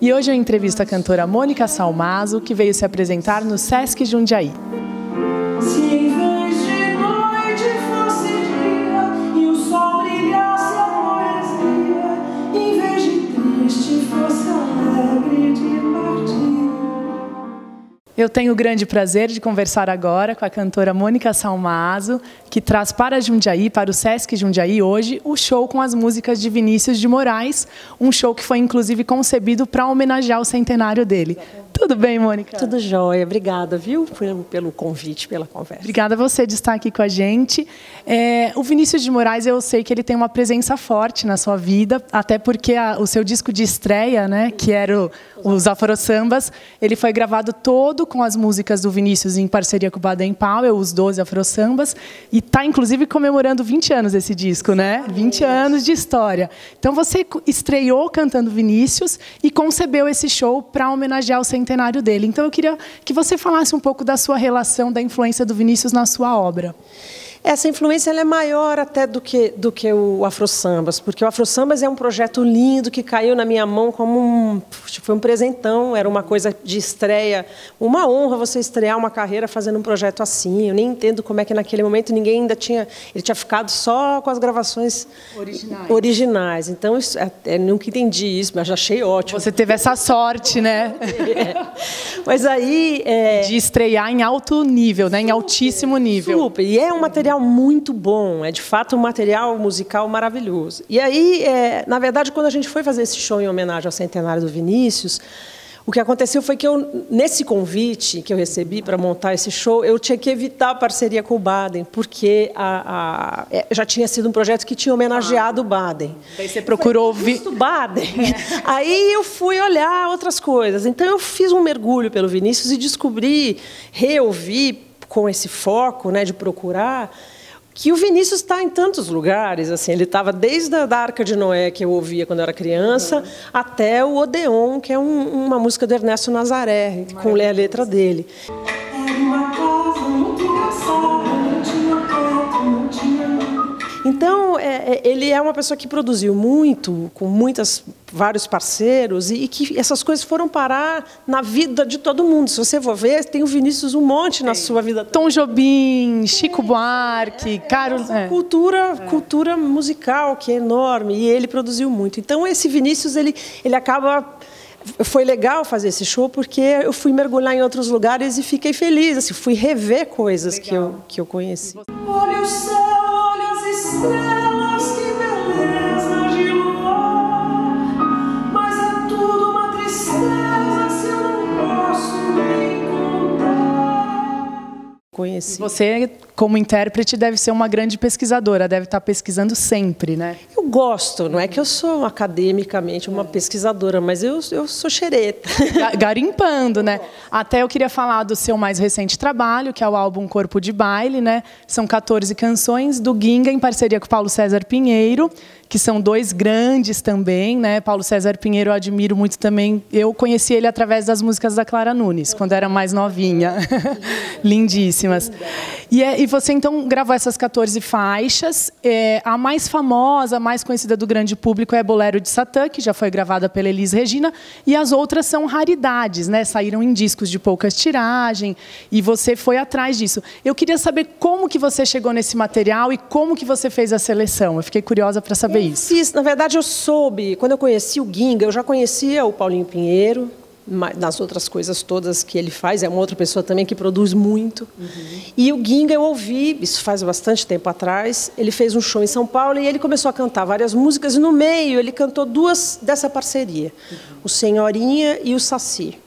E hoje eu entrevisto a cantora Mônica Salmazo, que veio se apresentar no Sesc Jundiaí. Se em vez de noite fosse dia e o sol brilhasse a poesia, em vez de triste fosse alegre de partir. Eu tenho o grande prazer de conversar agora com a cantora Mônica Salmazo, que traz para Jundiaí, para o Sesc Jundiaí hoje, o show com as músicas de Vinícius de Moraes, um show que foi inclusive concebido para homenagear o centenário dele. Tudo bem, Mônica? Tudo jóia. Obrigada, viu, pelo convite, pela conversa. Obrigada a você de estar aqui com a gente. O Vinícius de Moraes, eu sei que ele tem uma presença forte na sua vida, até porque o seu disco de estreia, né, que era os Afro-Sambas, ele foi gravado todo com as músicas do Vinícius em parceria com o Baden Powell, os 12 Afro-Sambas, e está, inclusive, comemorando 20 anos esse disco, né? 20 anos de história. Então, você estreou cantando Vinícius e concebeu esse show para homenagear o centenário dele. Então, eu queria que você falasse um pouco da sua relação, da influência do Vinícius na sua obra. Essa influência ela é maior até do que o Afro-Sambas, porque o Afro-Sambas é um projeto lindo que caiu na minha mão como foi um presentão, era uma coisa de estreia, uma honra você estrear uma carreira fazendo um projeto assim. Eu nem entendo como é que naquele momento ninguém ainda tinha, ele tinha ficado só com as gravações originais. Então eu nunca entendi isso, mas já achei ótimo. Você teve essa sorte, né? Mas aí de estrear em alto nível, né? Em altíssimo nível. Super. E é um material muito bom, é de fato um material musical maravilhoso. E aí, na verdade, quando a gente foi fazer esse show em homenagem ao centenário do Vinícius, o que aconteceu foi que nesse convite que eu recebi para montar esse show, eu tinha que evitar a parceria com o Baden, porque já tinha sido um projeto que tinha homenageado o Baden. Daí você procurou ouvir o Baden. Aí eu fui olhar outras coisas. Então eu fiz um mergulho pelo Vinícius e descobri, reouvi com esse foco, né, de procurar, que o Vinícius está em tantos lugares. Assim, ele estava desde a Arca de Noé, que eu ouvia quando eu era criança, até o Odeon, que é uma música do Ernesto Nazaré, com a letra dele. Era uma casa muito engraçada, não tinha teto, não tinha... Então, ele é uma pessoa que produziu muito, com vários parceiros, e que essas coisas foram parar na vida de todo mundo. Se você for ver, tem o Vinícius um monte na sua vida. Tom Jobim, Chico Buarque, Carlos... Cultura musical, que é enorme, e ele produziu muito. Então, esse Vinícius, ele acaba... Foi legal fazer esse show, porque eu fui mergulhar em outros lugares e fiquei feliz. Assim, fui rever coisas que eu conheci. Olha o céu, olha as estrelas, que beleza de luar. Mas é tudo uma tristeza se eu não posso nem contar. Conheci. Você, como intérprete, deve ser uma grande pesquisadora, deve estar pesquisando sempre, né? Eu gosto, não é que eu sou academicamente uma pesquisadora, mas eu sou xereta. Garimpando, né? Até eu queria falar do seu mais recente trabalho, que é o álbum Corpo de Baile, né? São 14 canções do Ginga, em parceria com o Paulo César Pinheiro, que são dois grandes também, né? Paulo César Pinheiro eu admiro muito também. Eu conheci ele através das músicas da Clara Nunes, quando era mais novinha. Lindíssimas. E você, então, gravou essas 14 faixas. A mais famosa, a mais conhecida do grande público é Bolero de Satã, que já foi gravada pela Elis Regina, e as outras são raridades, né? Saíram em discos de poucas tiragens, e você foi atrás disso. Eu queria saber como que você chegou nesse material e como que você fez a seleção. Eu fiquei curiosa para saber isso. Na verdade, eu soube, quando eu conheci o Ginga, eu já conhecia o Paulinho Pinheiro, nas outras coisas todas que ele faz, é uma outra pessoa também que produz muito. E o Ginga eu ouvi, isso faz bastante tempo atrás, ele fez um show em São Paulo e ele começou a cantar várias músicas, e no meio ele cantou duas dessa parceria, o Senhorinha e o Saci.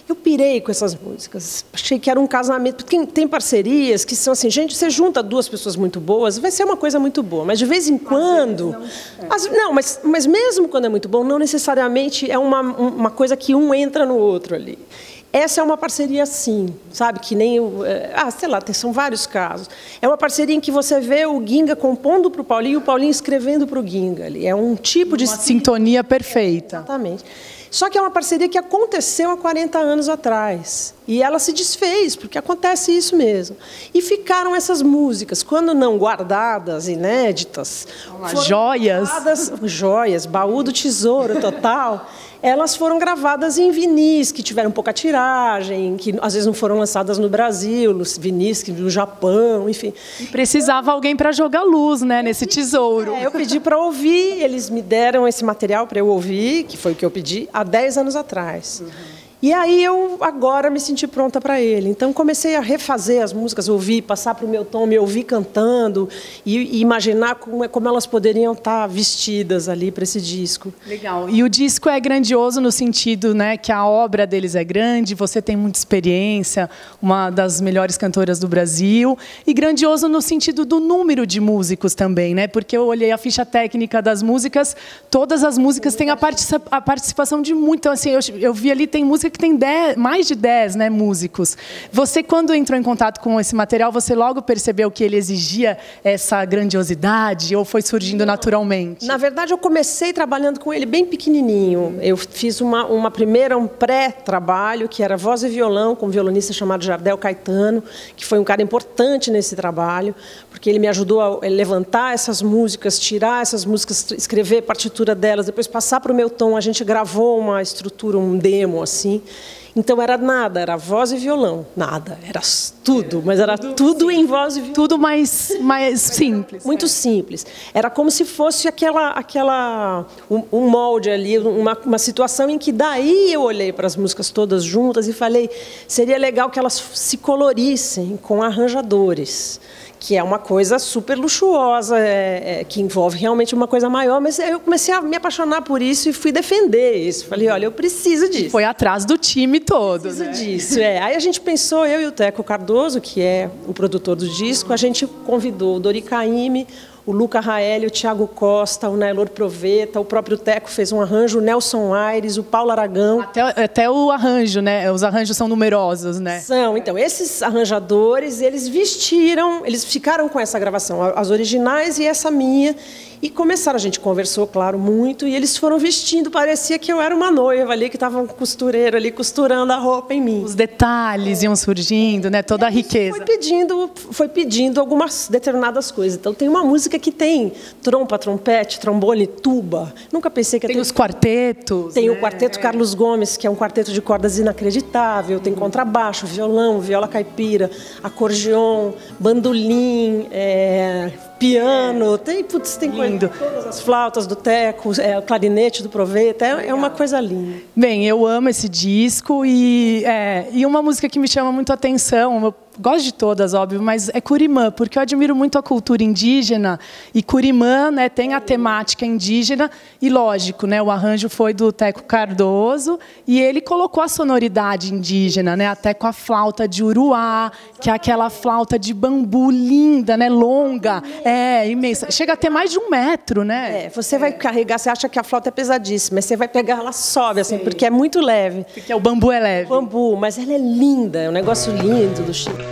Eu pirei com essas músicas, achei que era um casamento, porque tem parcerias que são assim, gente, você junta duas pessoas muito boas, vai ser uma coisa muito boa, mas de vez em quando... Mas mesmo quando é muito bom, não necessariamente é uma coisa que um entra no outro ali. Essa é uma parceria assim, sabe? Que nem... sei lá, são vários casos. É uma parceria em que você vê o Ginga compondo para o Paulinho e o Paulinho escrevendo para o Ginga. Ali. É um tipo de... Uma sintonia perfeita. Exatamente. Só que é uma parceria que aconteceu há 40 anos atrás. E ela se desfez, porque acontece isso mesmo. E ficaram essas músicas, quando não guardadas, inéditas... Joias. Joias, baú do tesouro total. elas foram gravadas em vinis, que tiveram pouca tiragem, que às vezes não foram lançadas no Brasil, vinis no Japão, enfim. E precisava alguém para jogar luz, né, nesse tesouro. Eu pedi para ouvir, eles me deram esse material para eu ouvir, que foi o que eu pedi, há 10 anos atrás. E aí eu agora me senti pronta para ele. Então comecei a refazer as músicas, ouvir, passar para o meu tom, me ouvir cantando e imaginar como elas poderiam estar vestidas ali para esse disco. Legal. E o disco é grandioso no sentido, né, que a obra deles é grande, você tem muita experiência, uma das melhores cantoras do Brasil, e grandioso no sentido do número de músicos também, né? Porque eu olhei a ficha técnica das músicas, todas as músicas têm a participação de muito. Então, assim, eu vi ali, tem música que tem mais de 10, né, músicos. Você, quando entrou em contato com esse material, você logo percebeu que ele exigia essa grandiosidade ou foi surgindo naturalmente? Na verdade, eu comecei trabalhando com ele bem pequenininho. Eu fiz um pré-trabalho, que era voz e violão, com um violonista chamado Jardel Caetano, que foi um cara importante nesse trabalho, porque ele me ajudou a levantar essas músicas, tirar essas músicas, escrever partitura delas, depois passar para o meu tom. A gente gravou uma estrutura, um demo, assim. Então era nada, era voz e violão, nada, era tudo, mas era tudo em voz e violão. Tudo mais simples. Muito simples. Era como se fosse um molde ali, uma situação em que daí eu olhei para as músicas todas juntas e falei, seria legal que elas se colorissem com arranjadores, que é uma coisa super luxuosa, que envolve realmente uma coisa maior, mas eu comecei a me apaixonar por isso e fui defender isso. Falei, olha, eu preciso disso. Foi atrás do time todo, preciso né? disso, Aí a gente pensou, eu e o Teco Cardoso, que é o produtor do disco, a gente convidou o Dori Caymmi, o Luca Raeli, o Thiago Costa, o Nailor Proveta, o próprio Teco fez um arranjo, o Nelson Aires, o Paulo Aragão. Até o arranjo, né? Os arranjos são numerosos, né? São. Então, esses arranjadores, eles ficaram com essa gravação, as originais e essa minha, e começaram, a gente conversou, claro, muito, e eles foram vestindo, parecia que eu era uma noiva ali, que estava um costureiro ali costurando a roupa em mim. Os detalhes iam surgindo, né? Toda a riqueza. Foi pedindo algumas determinadas coisas. Então, tem uma música que tem trompa, trompete, trombone, tuba. Nunca pensei que ia ter... Tem os quartetos. Tem, né? O quarteto Carlos Gomes, que é um quarteto de cordas inacreditável. Tem contrabaixo, violão, viola caipira, acordeon, bandolim, piano. Tem coisa. Todas as flautas do Teco, o clarinete do Proveta. É uma coisa linda. Bem, eu amo esse disco e uma música que me chama muito a atenção, eu gosto de todas, óbvio, mas é Curimã, porque eu admiro muito a cultura indígena e Curimã, né, tem a temática indígena e, lógico, né, o arranjo foi do Teco Cardoso e ele colocou a sonoridade indígena, né, até com a flauta de uruá, que é aquela flauta de bambu linda, né, longa, imensa, chega a ter mais de 1 metro, né? Você vai carregar, você acha que a flauta é pesadíssima, mas você vai pegar, ela sobe, assim, porque é muito leve. Porque o bambu é leve. O bambu, mas ela é linda, é um negócio lindo do Chico.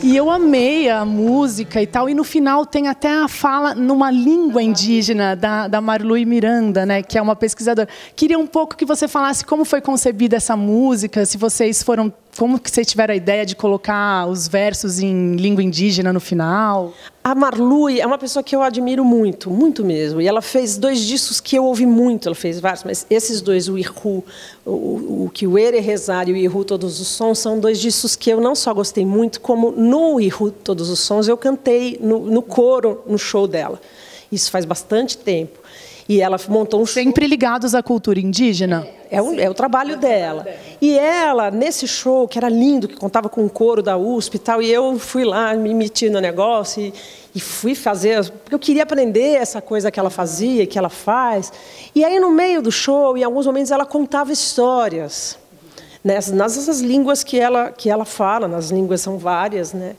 E eu amei a música e tal, e no final tem até a fala numa língua indígena da Marlui Miranda, né, que é uma pesquisadora. Queria um pouco que você falasse como foi concebida essa música, se vocês foram... Como que vocês tiveram a ideia de colocar os versos em língua indígena no final? A Marlui é uma pessoa que eu admiro muito, muito mesmo. E ela fez 2 discos que eu ouvi muito, ela fez vários, mas esses 2, o Irru, o que o Ere Rezar e o Irru Todos os Sons, são 2 discos que eu não só gostei muito, como no Irru Todos os Sons eu cantei no coro, no show dela. Isso faz bastante tempo. E ela montou um show... Sempre ligados à cultura indígena? É o trabalho dela. E ela, nesse show, que era lindo, que contava com o coro da USP e tal, e eu fui lá, me meti no negócio e fui fazer... Porque eu queria aprender essa coisa que ela fazia, que ela faz. E aí, no meio do show, em alguns momentos, ela contava histórias. Nas línguas que ela fala, nas línguas são várias, né?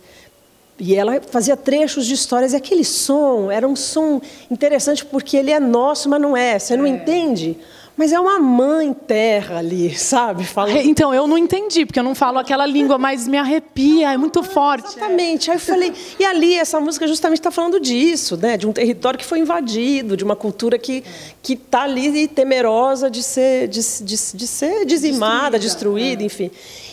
E ela fazia trechos de histórias, e aquele som era um som interessante, porque ele é nosso, mas não é. Você não entende, Mas é uma mãe terra ali, sabe? Falando... Então, eu não entendi, porque eu não falo aquela língua, mas me arrepia, é muito forte. Exatamente. Aí eu falei, e ali essa música justamente está falando disso, né? De um território que foi invadido, de uma cultura que está ali temerosa de ser dizimada, destruída, enfim.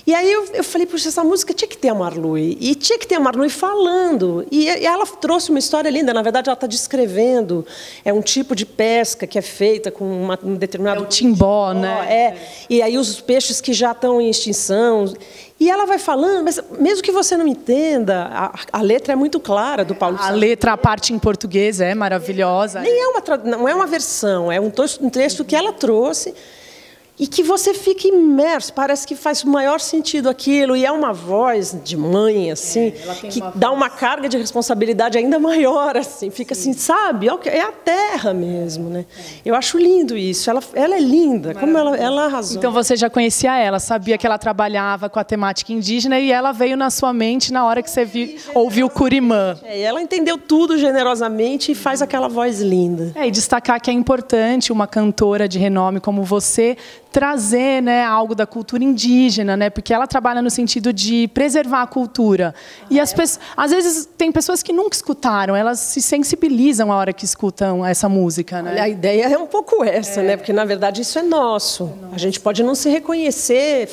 E aí eu falei, puxa, essa música tinha que ter a Marlui. E tinha que ter a Marlui falando. E ela trouxe uma história linda. Na verdade, ela está descrevendo. É um tipo de pesca que é feita com um determinado... É o timbó, né? E aí os peixes que já estão em extinção... E ela vai falando, mas mesmo que você não entenda, a letra é muito clara do Paulo César. A letra, a parte em português é maravilhosa. Não é uma versão, é um texto que ela trouxe e que você fica imerso, parece que faz o maior sentido aquilo, e é uma voz de mãe, assim, que dá uma carga de responsabilidade ainda maior, assim, fica assim, sabe? É a terra mesmo, né? Eu acho lindo isso, ela é linda, como ela arrasou. Então você já conhecia ela, sabia que ela trabalhava com a temática indígena e ela veio na sua mente na hora que você ouviu Curimã. Ela entendeu tudo generosamente e faz aquela voz linda. E destacar que é importante uma cantora de renome como você trazer, né, algo da cultura indígena, né, porque ela trabalha no sentido de preservar a cultura. E as pessoas, às vezes tem pessoas que nunca escutaram, elas se sensibilizam a hora que escutam essa música, né? Olha, a ideia é um pouco essa, né, porque na verdade isso é nosso. A gente pode não se reconhecer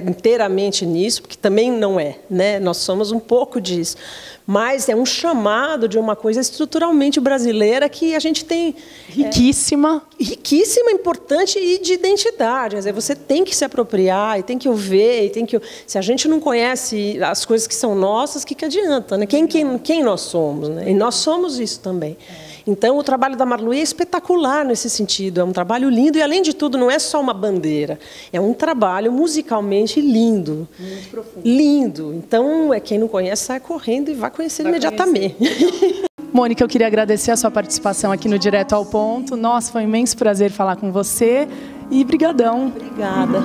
inteiramente nisso, porque também não é, né? Nós somos um pouco disso. Mas é um chamado de uma coisa estruturalmente brasileira que a gente tem... Riquíssima. Riquíssima, importante e de identidade. Quer dizer, você tem que se apropriar e tem que ouvir. Se a gente não conhece as coisas que são nossas, o que adianta? Né? Quem nós somos? Né? E nós somos isso também. Então, o trabalho da Marlui é espetacular nesse sentido. É um trabalho lindo e, além de tudo, não é só uma bandeira. É um trabalho musicalmente lindo. Muito profundo. Lindo. Então, quem não conhece, sai correndo e vai conhecer imediatamente. Mônica, eu queria agradecer a sua participação aqui no Direto ao Ponto. Nossa, foi um imenso prazer falar com você. E brigadão. Obrigada.